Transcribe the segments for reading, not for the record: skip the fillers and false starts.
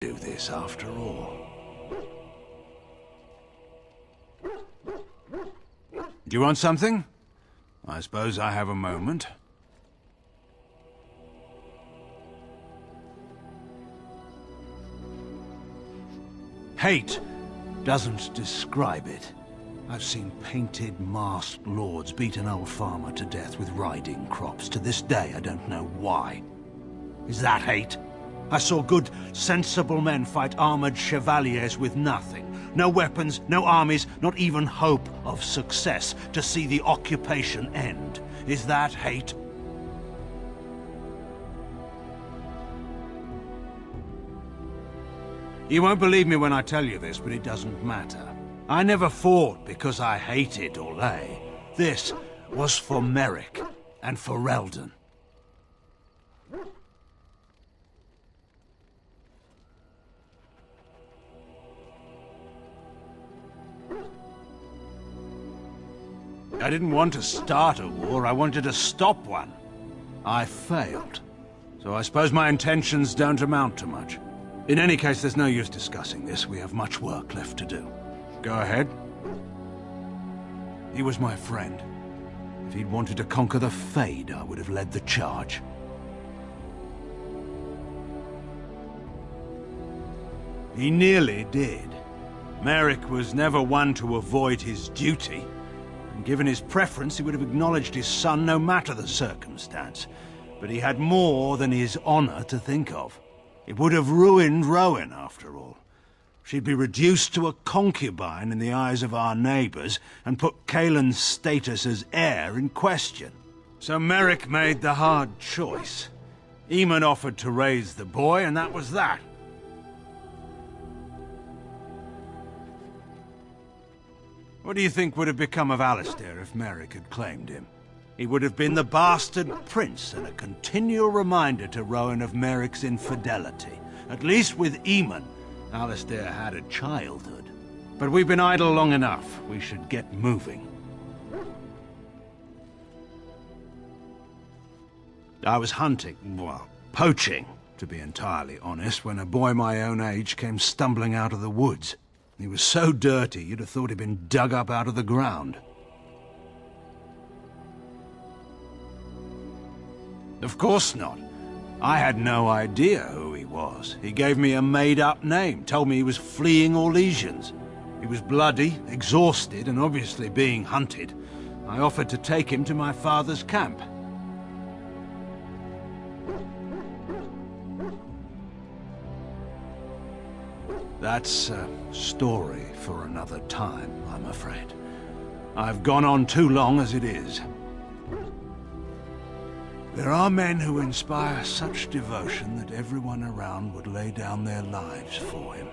do this after all. Do you want something? I suppose I have a moment. Hate doesn't describe it. I've seen painted, masked lords beat an old farmer to death with riding crops. To this day, I don't know why. Is that hate? I saw good, sensible men fight armored chevaliers with nothing. No weapons, no armies, not even hope of success to see the occupation end. Is that hate? You won't believe me when I tell you this, but it doesn't matter. I never fought because I hated Loghain. This was for Merrick and for Eldon. I didn't want to start a war, I wanted to stop one. I failed. So I suppose my intentions don't amount to much. In any case, there's no use discussing this. We have much work left to do. Go ahead. He was my friend. If he'd wanted to conquer the Fade, I would have led the charge. He nearly did. Merrick was never one to avoid his duty. And given his preference, he would have acknowledged his son no matter the circumstance. But he had more than his honor to think of. It would have ruined Rowan, after all. She'd be reduced to a concubine in the eyes of our neighbors, and put Cailan's status as heir in question. So Merrick made the hard choice. Eamon offered to raise the boy, and that was that. What do you think would have become of Alistair if Merrick had claimed him? He would have been the bastard prince and a continual reminder to Rowan of Merrick's infidelity. At least with Eamon, Alistair had a childhood. But we've been idle long enough. We should get moving. I was hunting, well, poaching, to be entirely honest, when a boy my own age came stumbling out of the woods. He was so dirty, you'd have thought he'd been dug up out of the ground. Of course not. I had no idea who he was. He gave me a made-up name, told me he was fleeing Orlesians. He was bloody, exhausted, and obviously being hunted. I offered to take him to my father's camp. That's a story for another time, I'm afraid. I've gone on too long as it is. There are men who inspire such devotion that everyone around would lay down their lives for him.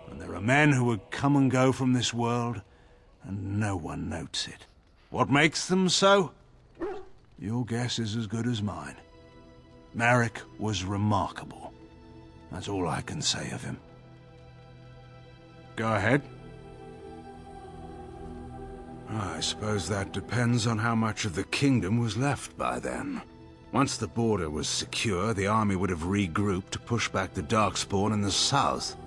And there are men who would come and go from this world, and no one notes it. What makes them so? Your guess is as good as mine. Merrick was remarkable. That's all I can say of him. Go ahead. I suppose that depends on how much of the kingdom was left by then. Once the border was secure, the army would have regrouped to push back the Darkspawn in the south.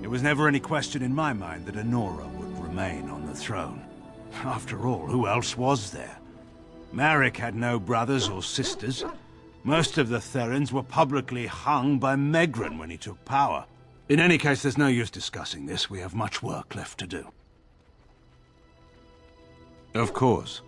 There was never any question in my mind that Honora would remain on the throne. After all, who else was there? Merrick had no brothers or sisters. Most of the Therans were publicly hung by Megran when he took power. In any case, there's no use discussing this. We have much work left to do. Of course.